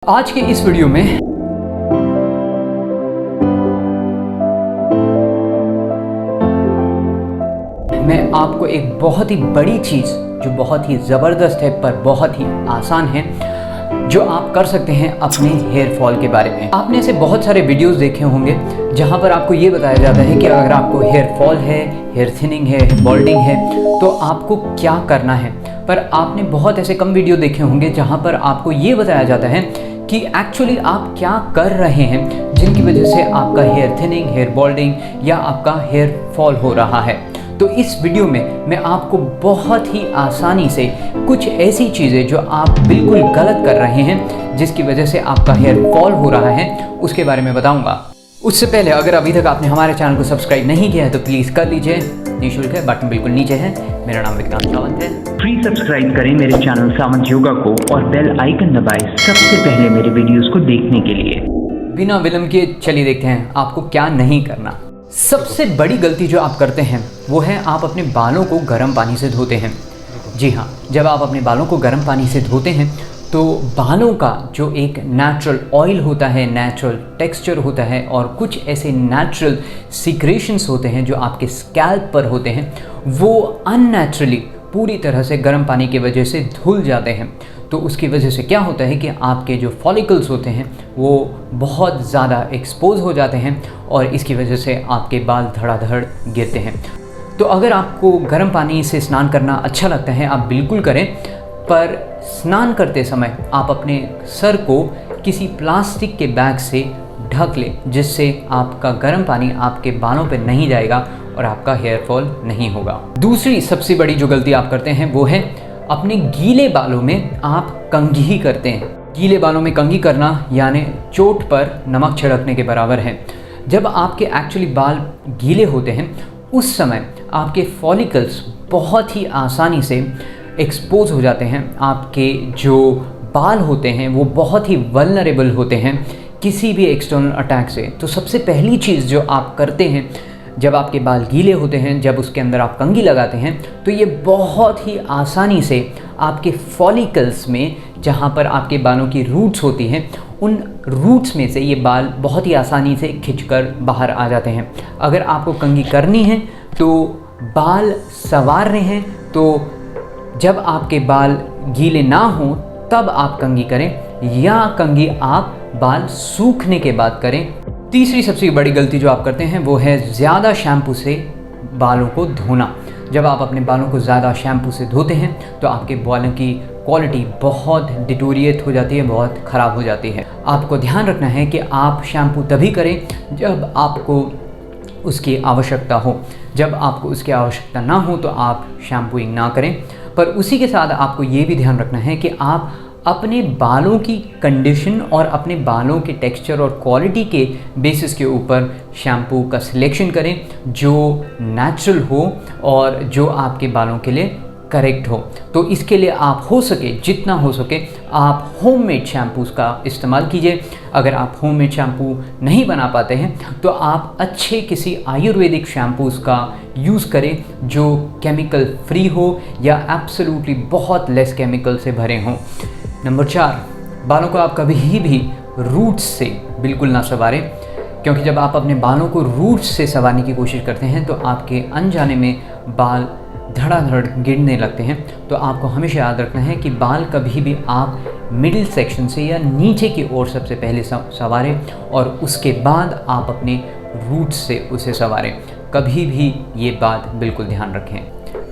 आज के इस वीडियो में मैं आपको एक बहुत ही बड़ी चीज़ जो बहुत ही ज़बरदस्त है पर बहुत ही आसान है जो आप कर सकते हैं अपने हेयर फॉल के बारे में। आपने ऐसे बहुत सारे वीडियोस देखे होंगे जहां पर आपको ये बताया जाता है कि अगर आपको हेयर फॉल है, हेयर थिनिंग है, बॉल्डिंग है तो आपको क्या करना है। पर आपने बहुत ऐसे कम वीडियो देखे होंगे जहां पर आपको ये बताया जाता है कि एक्चुअली आप क्या कर रहे हैं जिनकी वजह से आपका हेयर थिनिंग, हेयर बॉल्डिंग या आपका हेयर फॉल हो रहा है। तो इस वीडियो में मैं आपको बहुत ही आसानी से कुछ ऐसी चीज़ें जो आप बिल्कुल गलत कर रहे हैं जिसकी वजह से आपका हेयर फॉल हो रहा है उसके बारे में बताऊंगा। उससे पहले अगर अभी तक आपने हमारे चैनल को सब्सक्राइब नहीं किया है तो प्लीज़ कर लीजिए, निःशुल्क है, बटन बिल्कुल नीचे है। मेरा नाम विक्रांत सावंत है। प्लीज सब्सक्राइब करें मेरे चैनल सावंत योगा को और बेल आइकन दबाएं सबसे पहले मेरे वीडियोस को देखने के लिए। बिना विलंब के चलिए देखते हैं आपको क्या नहीं करना। सबसे बड़ी गलती जो आप करते हैं वो है आप अपने बालों को गर्म पानी से धोते हैं। जी हाँ, जब आप अपने बालों को गर्म पानी से धोते हैं तो बालों का जो एक नेचुरल ऑयल होता है, नेचुरल टेक्सचर होता है और कुछ ऐसे नेचुरल सीक्रेशंस होते हैं जो आपके स्कैल्प पर होते हैं, वो अननेचुरली पूरी तरह से गर्म पानी की वजह से धुल जाते हैं। तो उसकी वजह से क्या होता है कि आपके जो फॉलिकल्स होते हैं वो बहुत ज़्यादा एक्सपोज हो जाते हैं और इसकी वजह से आपके बाल धड़ाधड़ गिरते हैं। तो अगर आपको गर्म पानी से स्नान करना अच्छा लगता है आप बिल्कुल करें, पर स्नान करते समय आप अपने सर को किसी प्लास्टिक के बैग से ढक लें जिससे आपका गर्म पानी आपके बालों पे नहीं जाएगा और आपका हेयर फॉल नहीं होगा। दूसरी सबसे बड़ी जो गलती आप करते हैं वो है अपने गीले बालों में आप कंघी करते हैं। गीले बालों में कंघी करना यानी चोट पर नमक छिड़कने के बराबर है। जब आपके एक्चुअली बाल गीले होते हैं उस समय आपके फॉलिकल्स बहुत ही आसानी से एक्सपोज हो जाते हैं। आपके जो बाल होते हैं वो बहुत ही वल्नरेबल होते हैं किसी भी एक्सटर्नल अटैक से। तो सबसे पहली चीज़ जो आप करते हैं जब आपके बाल गीले होते हैं, जब उसके अंदर आप कंघी लगाते हैं तो ये बहुत ही आसानी से आपके फॉलिकल्स में, जहाँ पर आपके बालों की रूट्स होती हैं, उन रूट्स में से ये बाल बहुत ही आसानी से खिंचकर बाहर आ जाते हैं। अगर आपको कंघी करनी है तो बाल संवार रहे हैं तो जब आपके बाल गीले ना हों तब आप कंघी करें या कंघी आप बाल सूखने के बाद करें। तीसरी सबसे बड़ी गलती जो आप करते हैं वो है ज़्यादा शैम्पू से बालों को धोना। जब आप अपने बालों को ज़्यादा शैम्पू से धोते हैं तो आपके बालों की क्वालिटी बहुत डिटोरिएट हो जाती है, बहुत ख़राब हो जाती है। आपको ध्यान रखना है कि आप शैम्पू तभी करें जब आपको उसकी आवश्यकता हो। जब आपको उसकी आवश्यकता ना हो तो आप शैम्पूइंग ना करें। पर उसी के साथ आपको ये भी ध्यान रखना है कि आप अपने बालों की कंडीशन और अपने बालों के टेक्सचर और क्वालिटी के बेसिस के ऊपर शैम्पू का सिलेक्शन करें जो नेचुरल हो और जो आपके बालों के लिए करेक्ट हो। तो इसके लिए आप हो सके, जितना हो सके, आप होममेड शैम्पूज़ का इस्तेमाल कीजिए। अगर आप होममेड शैम्पू नहीं बना पाते हैं तो आप अच्छे किसी आयुर्वेदिक शैम्पूज़ का यूज़ करें जो केमिकल फ्री हो या एब्सोल्युटली बहुत लेस केमिकल से भरे हों। नंबर 4, बालों को आप कभी भी रूट्स से बिल्कुल ना संवारें, क्योंकि जब आप अपने बालों को रूट्स से संवारने की कोशिश करते हैं तो आपके अनजाने में बाल धड़ाधड़ गिरने लगते हैं। तो आपको हमेशा याद रखना है कि बाल कभी भी आप मिडिल सेक्शन से या नीचे की ओर सबसे पहले संवारें और उसके बाद आप अपने रूट्स से उसे संवारें। कभी भी ये बात बिल्कुल ध्यान रखें।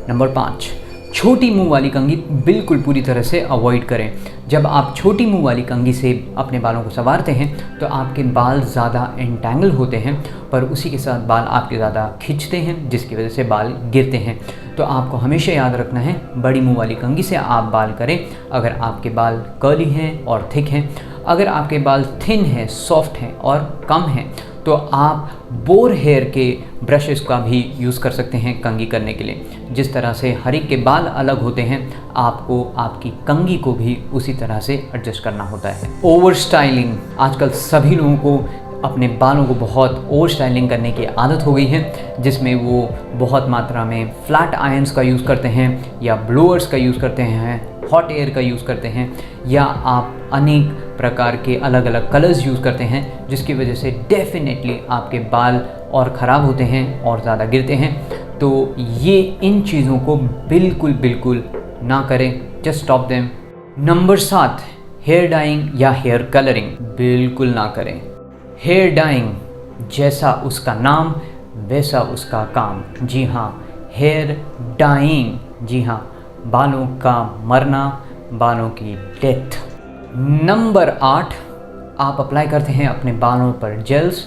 नंबर 5, छोटी मुंह वाली कंघी बिल्कुल पूरी तरह से अवॉइड करें। जब आप छोटी मुंह वाली कंघी से अपने बालों को संवारते हैं तो आपके बाल ज़्यादा एंटेंगल होते हैं, पर उसी के साथ बाल आपके ज़्यादा खिंचते हैं जिसकी वजह से बाल गिरते हैं। तो आपको हमेशा याद रखना है बड़ी मुंह वाली कंघी से आप बाल करें अगर आपके बाल कर्ली हैं और थिक हैं। अगर आपके बाल थिन हैं, सॉफ्ट हैं और कम हैं तो आप बोर हेयर के ब्रशेस का भी यूज़ कर सकते हैं कंघी करने के लिए। जिस तरह से हर एक के बाल अलग होते हैं आपको आपकी कंघी को भी उसी तरह से एडजस्ट करना होता है। ओवर स्टाइलिंग, आजकल सभी लोगों को अपने बालों को बहुत ओवर स्टाइलिंग करने की आदत हो गई है जिसमें वो बहुत मात्रा में फ्लैट आयरन्स का यूज़ करते हैं या ब्लोअर्स का यूज़ करते हैं, हॉट एयर का यूज़ करते हैं या आप अनेक प्रकार के अलग अलग कलर्स यूज़ करते हैं, जिसकी वजह से डेफिनेटली आपके बाल और ख़राब होते हैं और ज़्यादा गिरते हैं। तो ये इन चीज़ों को बिल्कुल बिल्कुल ना करें, just stop them. Number 7, hair dyeing या हेयर कलरिंग बिल्कुल ना करें। हेयर डाइंग जैसा उसका नाम वैसा उसका काम। जी हाँ, हेयर डाइंग, जी हाँ, बालों का मरना, बालों की डेथ। नंबर 8, आप अप्लाई करते हैं अपने बालों पर जेल्स,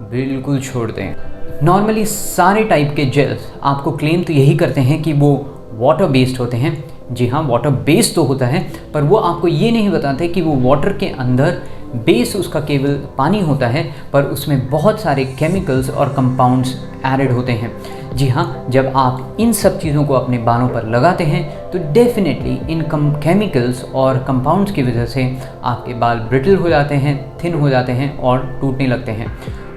बिल्कुल छोड़ दें। नॉर्मली सारे टाइप के जेल्स आपको क्लेम तो यही करते हैं कि वो वाटर बेस्ड होते हैं। जी हाँ, वाटर बेस्ड तो होता है, पर वो आपको ये नहीं बताते कि वो वाटर के अंदर बेस उसका केवल पानी होता है, पर उसमें बहुत सारे केमिकल्स और कंपाउंड्स एडेड होते हैं। जी हाँ, जब आप इन सब चीज़ों को अपने बालों पर लगाते हैं तो डेफिनेटली इन केमिकल्स और कंपाउंड्स की वजह से आपके बाल ब्रिटल हो जाते हैं, थिन हो जाते हैं और टूटने लगते हैं।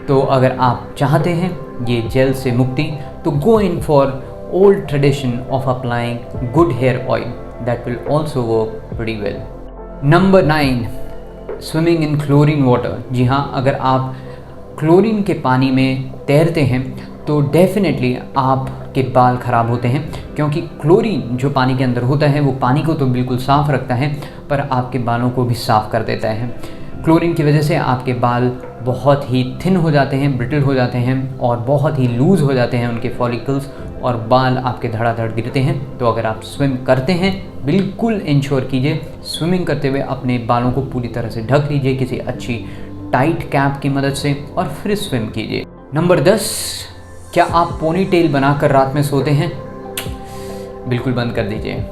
तो अगर आप चाहते हैं ये जेल से मुक्ति, तो go in for old tradition of applying good hair oil that will also work pretty well. Number 9, swimming in chlorine water। जी हाँ, अगर आप क्लोरीन के पानी में तैरते हैं तो डेफिनेटली आपके बाल ख़राब होते हैं, क्योंकि क्लोरीन जो पानी के अंदर होता है वो पानी को तो बिल्कुल साफ़ रखता है, पर आपके बालों को भी साफ़ कर देता है। क्लोरीन की वजह से आपके बाल बहुत ही थिन हो जाते हैं, ब्रिटल हो जाते हैं और बहुत ही लूज़ हो जाते हैं उनके फॉलिकल्स, और बाल आपके धड़ाधड़ गिरते हैं। तो अगर आप स्विम करते हैं, बिल्कुल इंश्योर कीजिए स्विमिंग करते हुए अपने बालों को पूरी तरह से ढक लीजिए किसी अच्छी टाइट कैप की मदद से और फिर स्विम कीजिए। नंबर 10, क्या आप पोनी टेल बनाकर रात में सोते हैं? बिल्कुल बंद कर दीजिए।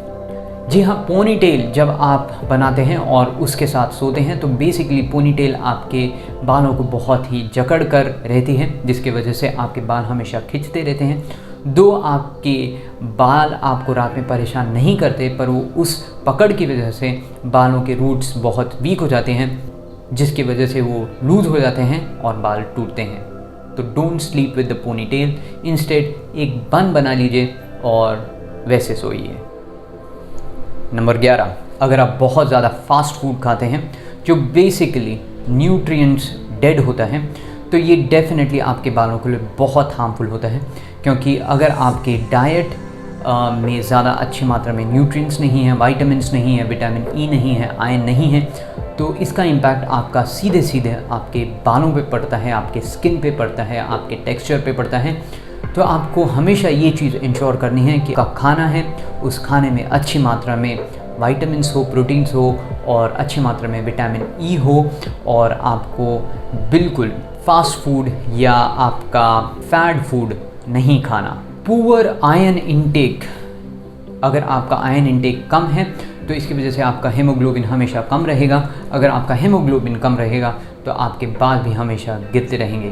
जी हाँ, पोनी टेल जब आप बनाते हैं और उसके साथ सोते हैं तो बेसिकली पोनी टेल आपके बालों को बहुत ही जकड़ कर रहती है, जिसकी वजह से आपके बाल हमेशा खिंचते रहते हैं। दो आपके बाल आपको रात में परेशान नहीं करते, पर वो उस पकड़ की वजह से बालों के रूट्स बहुत वीक हो जाते हैं, जिसकी वजह से वो लूज़ हो जाते हैं और बाल टूटते हैं। तो don't sleep with the ponytail, instead एक बन बना लीजिए और वैसे सोइए। नंबर 11, अगर आप बहुत ज़्यादा फास्ट फूड खाते हैं जो बेसिकली न्यूट्रिएंट्स डेड होता है, तो ये डेफिनेटली आपके बालों के लिए बहुत हार्मफुल होता है, क्योंकि अगर आपके डाइट में ज़्यादा अच्छी मात्रा में न्यूट्रिएंट्स नहीं है, विटामिन्स नहीं है, विटामिन ई नहीं है, आयरन नहीं है, तो इसका इम्पैक्ट आपका सीधे सीधे आपके बालों पे पड़ता है, आपके स्किन पे पड़ता है, आपके टेक्सचर पे पड़ता है। तो आपको हमेशा ये चीज़ इंश्योर करनी है कि आपका खाना है उस खाने में अच्छी मात्रा में विटामिन्स हो, प्रोटीन्स हो और अच्छी मात्रा में विटामिन ई हो, और आपको बिल्कुल फास्ट फूड या आपका फैट फूड नहीं खाना। पुअर आयरन इनटेक, अगर आपका आयरन इनटेक कम है तो इसकी वजह से आपका हेमोग्लोबिन हमेशा कम रहेगा। अगर आपका हेमोग्लोबिन कम रहेगा तो आपके बाल भी हमेशा गिरते रहेंगे।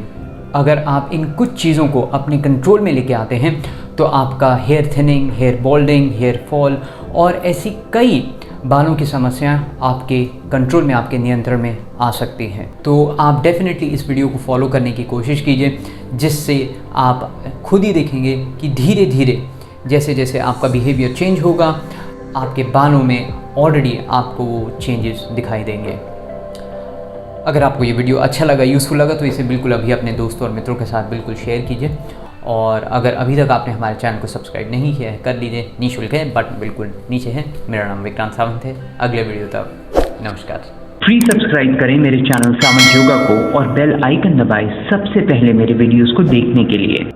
अगर आप इन कुछ चीज़ों को अपने कंट्रोल में लेके आते हैं तो आपका hair thinning, hair balding, hair fall और ऐसी कई बालों की समस्याएं आपके कंट्रोल में, आपके नियंत्रण में आ सकती हैं। तो आप डेफिनेटली इस वीडियो को फॉलो करने की कोशिश कीजिए, जिससे आप खुद ही देखेंगे कि धीरे धीरे जैसे जैसे आपका बिहेवियर चेंज होगा, आपके बालों में ऑलरेडी आपको वो चेंजेस दिखाई देंगे। अगर आपको ये वीडियो अच्छा लगा, यूज़फुल लगा, तो इसे बिल्कुल अभी अपने दोस्तों और मित्रों के साथ बिल्कुल शेयर कीजिए। और अगर अभी तक आपने हमारे चैनल को सब्सक्राइब नहीं किया है, कर लीजिए, निःशुल्क है, बटन बिल्कुल नीचे है। मेरा नाम विक्रांत सावंत है। अगले वीडियो तक नमस्कार। फ्री सब्सक्राइब करें मेरे चैनल सावंत योगा को और बेल आइकन दबाएं सबसे पहले मेरे वीडियोस को देखने के लिए।